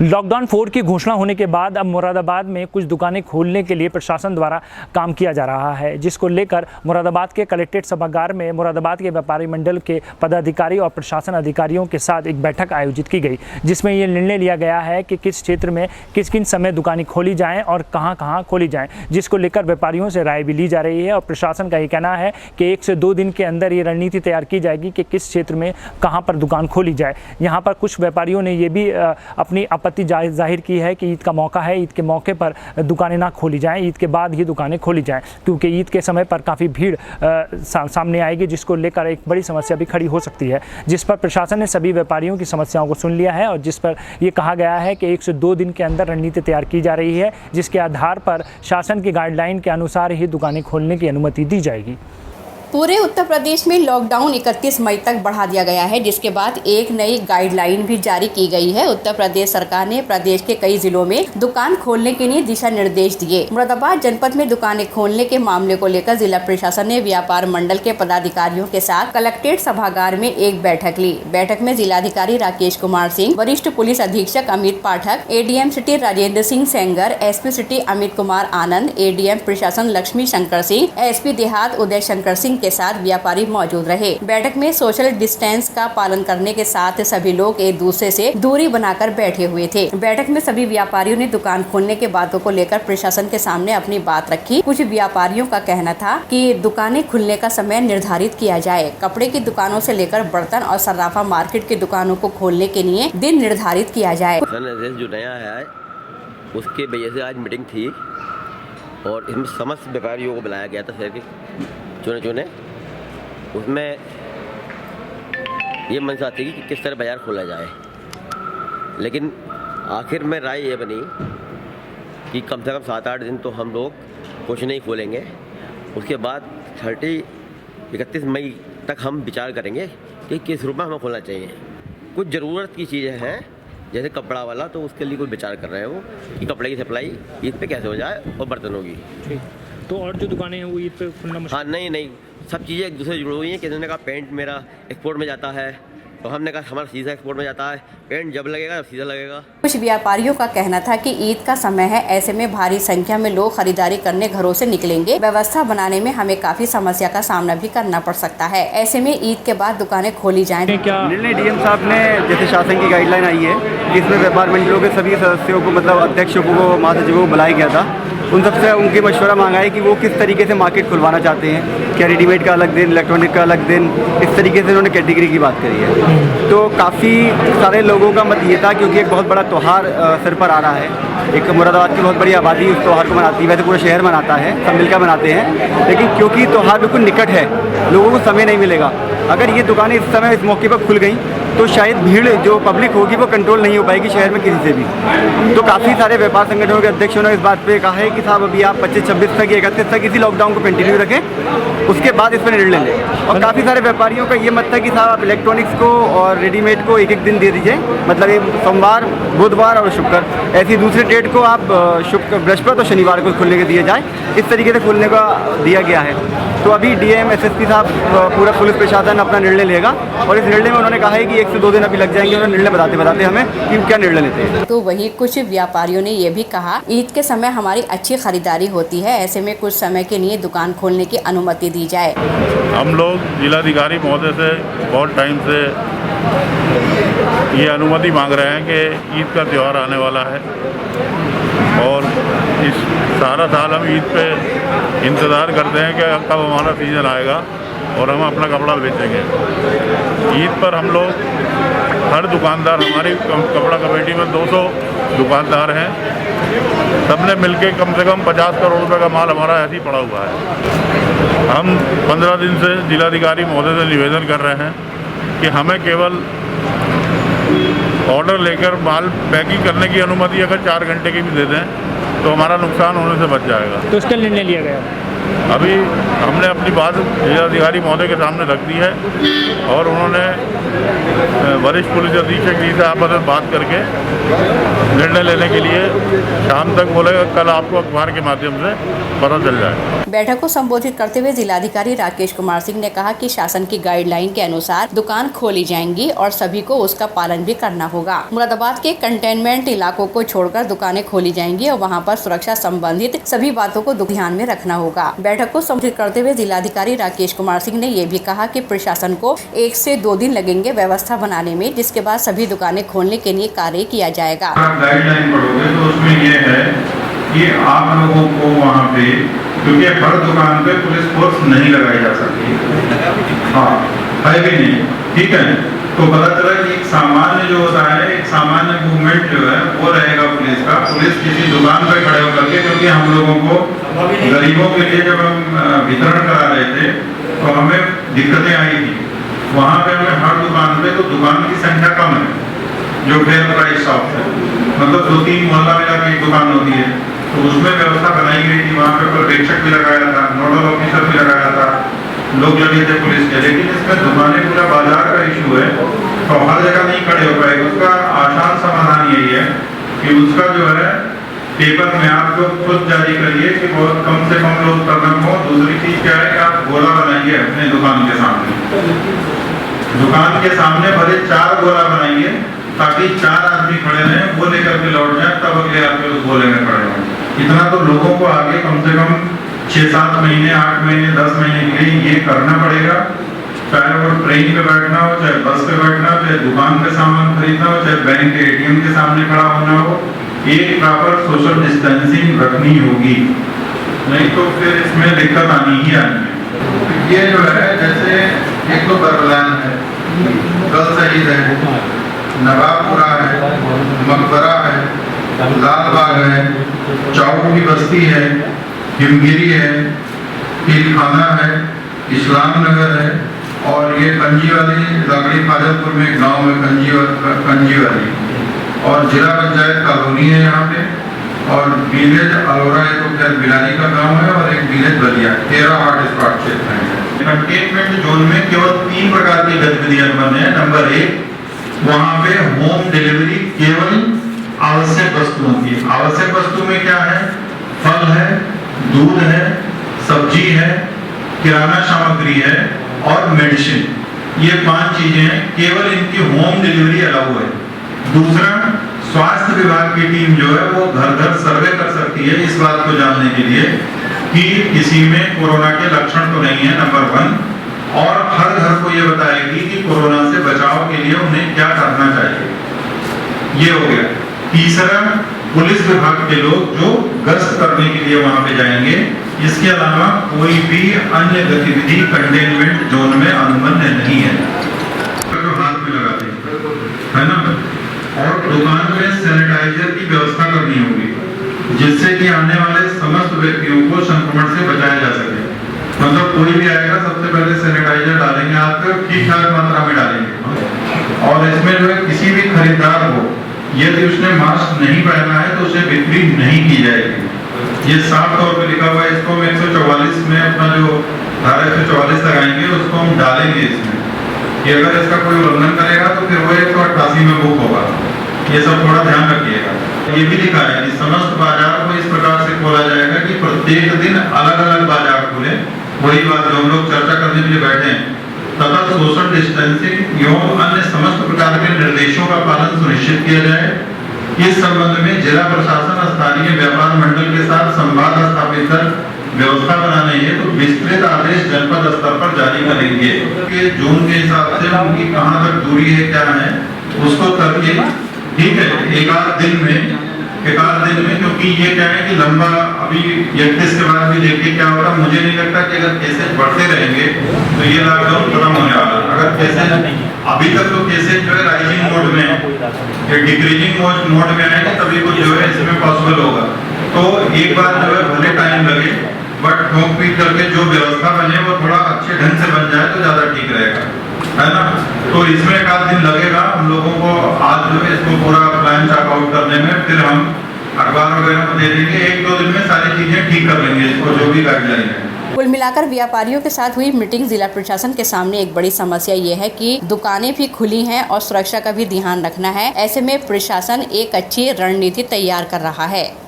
Lockdown 4 की घोषणा होने के बाद अब मुरादाबाद में कुछ दुकानें खोलने के लिए प्रशासन द्वारा काम किया जा रहा है, जिसको लेकर मुरादाबाद के कलेक्ट्रेट सभागार में मुरादाबाद के व्यापारी मंडल के पदाधिकारी और प्रशासन अधिकारियों के साथ एक बैठक आयोजित की गई, जिसमें ये निर्णय लिया गया है कि किस क्षेत्र में किस किन समय दुकानें खोली जाएँ और कहाँ खोली जाएँ, जिसको लेकर व्यापारियों से राय भी ली जा रही है। और प्रशासन का ये कहना है कि 1 से 2 दिन के अंदर ये रणनीति तैयार की जाएगी कि किस क्षेत्र में कहाँ पर दुकान खोली जाए। यहाँ पर कुछ व्यापारियों ने ये भी अपनी आपत्ति जाहिर की है कि ईद का मौका है, ईद के मौके पर दुकानें ना खोली जाएं, ईद के बाद ही दुकानें खोली जाएं, क्योंकि ईद के समय पर काफ़ी भीड़ सामने आएगी, जिसको लेकर एक बड़ी समस्या भी खड़ी हो सकती है, जिस पर प्रशासन ने सभी व्यापारियों की समस्याओं को सुन लिया है और जिस पर यह कहा गया है कि 1 से 2 दिन के अंदर रणनीति तैयार की जा रही है, जिसके आधार पर शासन की गाइडलाइन के अनुसार ही दुकानें खोलने की अनुमति दी जाएगी। पूरे उत्तर प्रदेश में लॉकडाउन 31 मई तक बढ़ा दिया गया है, जिसके बाद एक नई गाइडलाइन भी जारी की गई है। उत्तर प्रदेश सरकार ने प्रदेश के कई जिलों में दुकान खोलने के लिए दिशा निर्देश दिए। मुरादाबाद जनपद में दुकानें खोलने के मामले को लेकर जिला प्रशासन ने व्यापार मंडल के पदाधिकारियों के साथ कलेक्ट्रेट सभागार में एक बैठक ली। बैठक में जिलाधिकारी राकेश कुमार सिंह, वरिष्ठ पुलिस अधीक्षक Amit Pathak, ADM city Rajendra Singh Sengar, SP city Amit Kumar Anand, ADM प्रशासन लक्ष्मी शंकर सिंह, SP देहात उदय शंकर सिंह के साथ व्यापारी मौजूद रहे। बैठक में सोशल डिस्टेंस का पालन करने के साथ सभी लोग एक दूसरे से दूरी बनाकर बैठे हुए थे। बैठक में सभी व्यापारियों ने दुकान खोलने के बातों को लेकर प्रशासन के सामने अपनी बात रखी। कुछ व्यापारियों का कहना था कि दुकानें खुलने का समय निर्धारित किया जाए। कपड़े की दुकानों से लेकर बर्तन और सर्राफा मार्केट की दुकानों को खोलने के लिए दिन निर्धारित किया जाए। जो नया है उसके वजह से आज मीटिंग थी और इसमें समस्त व्यापारियों को बुलाया गया था शहर के चुने। उसमें ये मंशा थी कि किस तरह बाज़ार खोला जाए, लेकिन आखिर में राय ये बनी कि कम से कम 7-8 दिन तो हम लोग कुछ नहीं खोलेंगे। उसके बाद 31 मई तक हम विचार करेंगे कि किस रूप में हमें खोलना चाहिए। कुछ ज़रूरत की चीज़ें हैं जैसे कपड़ा वाला, तो उसके लिए कुछ विचार कर रहे हैं वो कि कपड़े की सप्लाई ईद पे कैसे हो जाए और बर्तनों की। ठीक, तो और जो दुकानें हैं वो ईद पे खुलना मुश्किल? हाँ, नहीं, सब चीज़ें एक दूसरे से जुड़ी हुई हैं। किसी ने कहा पेंट मेरा एक्सपोर्ट में जाता है, तो हमने कहा हमारा सीधा एक्सपोर्ट में जाता है, पेंट जब लगेगा तब सीधा लगेगा। कुछ व्यापारियों का कहना था कि ईद का समय है, ऐसे में भारी संख्या में लोग खरीदारी करने घरों से निकलेंगे। व्यवस्था बनाने में हमें काफी समस्या का सामना भी करना पड़ सकता है। ऐसे में ईद के बाद दुकानें खोली जाएं। क्या निर्णय DM साहब ने, जैसे शासन की गाइडलाइन आई है, जिसमें व्यापार मंडलों के सभी सदस्यों को, मतलब अध्यक्षों को, महासचिवों को बुलाया गया था, उन सबसे उनकी मशवरा मांगा है कि वो किस तरीके से मार्केट खुलवाना चाहते हैं। क्या रेडीमेड का अलग दिन, इलेक्ट्रॉनिक का अलग दिन, इस तरीके से उन्होंने कैटेगरी की बात करी है। तो काफ़ी सारे लोगों का मत ये था, क्योंकि एक बहुत बड़ा त्यौहार सिर पर आ रहा है। एक मुरादाबाद की बहुत बड़ी आबादी उस त्यौहार को मनाती है, वैसे पूरा शहर मनाता है, सब मिलकर मनाते हैं, लेकिन क्योंकि त्यौहार बिल्कुल निकट है, लोगों को समय नहीं मिलेगा। अगर ये दुकानें इस समय इस मौके पर खुल गई तो शायद भीड़ जो पब्लिक होगी वो कंट्रोल नहीं हो पाएगी शहर में किसी से भी। तो काफ़ी सारे व्यापार संगठनों के अध्यक्षों ने इस बात पे कहा है कि साहब अभी आप 25-26 तक, 31 तक इसी लॉकडाउन को कंटिन्यू रखें, उसके बाद इस पर निर्णय लें। और काफ़ी सारे व्यापारियों का ये मत था कि साहब आप इलेक्ट्रॉनिक्स को और रेडीमेड को एक दिन दे दीजिए, मतलब एक सोमवार, बुधवार और शुक्र, ऐसी दूसरे डेट को आप बृहस्पति और शनिवार को खोलने के दिए जाए। इस तरीके से खोलने का दिया गया है। तो अभी DM SSP साहब, पूरा पुलिस प्रशासन अपना निर्णय लेगा और इस निर्णय में उन्होंने कहा है कि 1 से 2 दिन अभी लग जाएंगे। उन्होंने निर्णय बताते हमें कि क्या निर्णय लेते हैं। तो वहीं कुछ व्यापारियों ने ये भी कहा, ईद के समय हमारी अच्छी खरीदारी होती है, ऐसे में कुछ समय के लिए दुकान खोलने की अनुमति दी जाए। हम लोग जिलाधिकारी महोदय से बहुत टाइम से ये अनुमति मांग रहे हैं कि ईद का त्यौहार आने वाला है और इस सारा साल हम ईद पे इंतज़ार करते हैं कि कब हमारा सीज़न आएगा और हम अपना कपड़ा बेचेंगे। ईद पर हम लोग हर दुकानदार, हमारी कपड़ा कमेटी में 200 दुकानदार हैं, सबने मिलके कम से कम 50 करोड़ रुपए का माल हमारा ऐसे ही पड़ा हुआ है। हम 15 दिन से जिलाधिकारी महोदय से निवेदन कर रहे हैं कि हमें केवल ऑर्डर लेकर माल पैकिंग करने की अनुमति अगर 4 घंटे की भी दे दें तो हमारा नुकसान होने से बच जाएगा। तो इसका निर्णय लिया गया? अभी हमने अपनी बात जिलाधिकारी महोदय के सामने रख दी है और उन्होंने वरिष्ठ पुलिस अधीक्षक जी से आपस में बात करके निर्णय लेने के लिए शाम तक बोलेगा। कल आपको अखबार के माध्यम से पता चल जाए। बैठक को संबोधित करते हुए जिलाधिकारी राकेश कुमार सिंह ने कहा कि शासन की गाइडलाइन के अनुसार दुकान खोली जाएंगी और सभी को उसका पालन भी करना होगा। मुरादाबाद के कंटेनमेंट इलाकों को छोड़कर दुकानें खोली जाएंगी और वहां पर सुरक्षा संबंधित सभी बातों को ध्यान में रखना होगा। बैठक को संबोधित करते हुए जिलाधिकारी राकेश कुमार सिंह ने ये भी कहा कि प्रशासन को 1 से 2 दिन लगेंगे व्यवस्था बनाने में, जिसके बाद सभी दुकानें खोलने के लिए कार्य किया जाएगा। गाइडलाइन पढ़ोगे तो उसमें ये है कि आप लोगों को वहाँ पे, क्योंकि हर दुकान पे पुलिस फोर्स नहीं लगाई जा सकती, हाँ है भी नहीं, ठीक है। तो पता चला कि एक सामान्य जो होता है, एक सामान्य मूवमेंट जो है वो रहेगा पुलिस का। पुलिस किसी दुकान पे खड़े होकर के, क्योंकि हम लोगों को गरीबों के लिए जब हम वितरण करा रहे थे तो हमें दिक्कतें आई थी। वहाँ पे हमें हर दुकान पे, तो दुकान की संख्या कम है जो फेयर प्राइस शॉप है, मतलब 2-3 मोहल्ला मिला के एक दुकान होती है, तो उसमें व्यवस्था बनाई गई थी। वहाँ पे पर्यवेक्षक भी लगाया था, नोडल ऑफिसर भी लगाया था, लोग लगे थे पुलिस के। लेकिन इसमें दुकानें पूरा बाजार का इशू है, तो हर जगह नहीं खड़े हो पाएगा। उसका आसान समाधान यही है कि उसका जो है पेपर में आप लोग खुद जारी करिए कि बहुत कम से कम लोग कदम हो। दूसरी चीज क्या है कि आप गोला बनाइए अपने दुकान के सामने, दुकान के सामने भले 4 गोला बनाइए ताकि 4 आदमी खड़े रहें, वो लेकर के लौट जाए, तब अगले आदमी उस गोले में खड़े हों। इतना तो लोगों को आगे कम से कम 6-7 महीने, 8 महीने, 10 महीने के लिए ये करना पड़ेगा। चाहे वो ट्रेन पे बैठना हो, चाहे बस पे बैठना हो, चाहे दुकान पे सामान खरीदना हो, चाहे बैंक के ATM के सामने खड़ा होना हो, एक प्रॉपर सोशल डिस्टेंसिंग रखनी होगी, नहीं तो फिर इसमें दिक्कत आनी ही आनी है। ये जो है, जैसे एक तो बरबलान है, गल शहीद है, नवाबपुरा है, मकबरा है, लाल बाग है, चाऊ की बस्ती है, हिमगिरी है, पीरखाना है, इस्लाम नगर है, और ये कंजी वाली लाकड़ी फाजलपुर में गांव में कंजी वाली, और जिला पंचायत कॉलोनी है यहाँ पे, और विलेज अलोरा है तो खैर बिलारी का गांव है, और एक विलेज बलिया, 13 हॉटस्पॉट क्षेत्र है। कंटेनमेंट जोन में केवल 3 प्रकार की गतिविधियां बने हैं। नंबर 1, वहाँ पे होम डिलीवरी केवल आवश्यक वस्तुओं की। आवश्यक वस्तु में क्या है? फल है, दूध है, सब्जी है, किराना सामग्री है और मेडिसिन। ये 5 चीजें हैं, केवल इनकी होम डिलीवरी अलाउ है। दूसरा, स्वास्थ्य विभाग की टीम जो है वो घर घर सर्वे कर सकती है इस बात को जानने के लिए कि किसी में कोरोना के लक्षण तो नहीं है, नंबर 1, और हर घर को ये बताएगी कि कोरोना से बचाव के लिए उन्हें क्या करना चाहिए। ये हो गया। तीसरा, पुलिस विभाग के लोग जो गश्त करने के लिए वहां पे जाएंगे। इसके अलावा कोई भी अन्य गतिविधि कंटेनमेंट जोन में अनुमन्य नहीं है। तो हाथ में लगाते है ना, और दुकान में सैनिटाइजर की व्यवस्था करनी होगी, जिससे कि आने वाले समस्त व्यक्तियों को संक्रमण से बचाया जा सके। मतलब कोई भी आएगा सबसे पहले सैनिटाइजर डालेंगे, आप ठीक ठाक मात्रा में डालेंगे। और इसमें जो है किसी भी खरीदार को यदि उसने मास्क नहीं पहना है तो उसे बिक्री नहीं की जाएगी। ये साफ तौर पे लिखा हुआ है। इसको हम 144 में अपना जो धारा 144 लगाएंगे उसको हम डालेंगे इसमें कि अगर इसका कोई उल्लंघन करेगा तो फिर वो 188 में बुक होगा। ये सब थोड़ा ध्यान रखिएगा। ये भी लिखा है कि समस्त बाजार को इस प्रकार से खोला जाएगा कि प्रत्येक दिन अलग अलग बाजार खुले। वही बात जो हम लोग चर्चा करने के लिए बैठे हैं, तथा सोशल डिस्टेंसिंग एवं अन्य समस्त प्रकार के निर्देशों का पालन सुनिश्चित किया जाए। इस संबंध में जिला प्रशासन स्थानीय व्यापार मंडल के साथ संवाद स्थापित कर व्यवस्था बनाने हेतु विस्तृत आदेश जनपद स्तर पर जारी करेंगे। जोन के हिसाब से उनकी कहाँ तक दूरी है, क्या है, उसको करके ठीक है एक आध दिन में, क्योंकि ये क्या है कि लंबा अभी 31 के बाद भी देखिए क्या होगा। मुझे नहीं लगता कि अगर केसेस बढ़ते रहेंगे तो ये लॉकडाउन खत्म होने वाला है। अगर केसेस अभी तक तो केसेस जो है राइजिंग मोड में, ये डिक्रीजिंग मोड में आएंगे तभी कुछ जो है इसमें पॉसिबल होगा। तो एक बार जो है भले टाइम लगे, बट ठोक पीट करके जो व्यवस्था बने वो थोड़ा अच्छे ढंग से बन जाए तो ज्यादा ठीक रहेगा, है ना। तो इसमें एक आध दिन लगेगा हम लोगों को। आज जो है इसको पूरा प्लान चेकआउट करने में, फिर हम अखबार वगैरह को दे देंगे। 1-2 दिन में सारी चीजें ठीक कर लेंगे इसको, जो भी गाइडलाइन है। कुल मिलाकर व्यापारियों के साथ हुई मीटिंग जिला प्रशासन के सामने एक बड़ी समस्या ये है कि दुकानें भी खुली हैं और सुरक्षा का भी ध्यान रखना है। ऐसे में प्रशासन एक अच्छी रणनीति तैयार कर रहा है।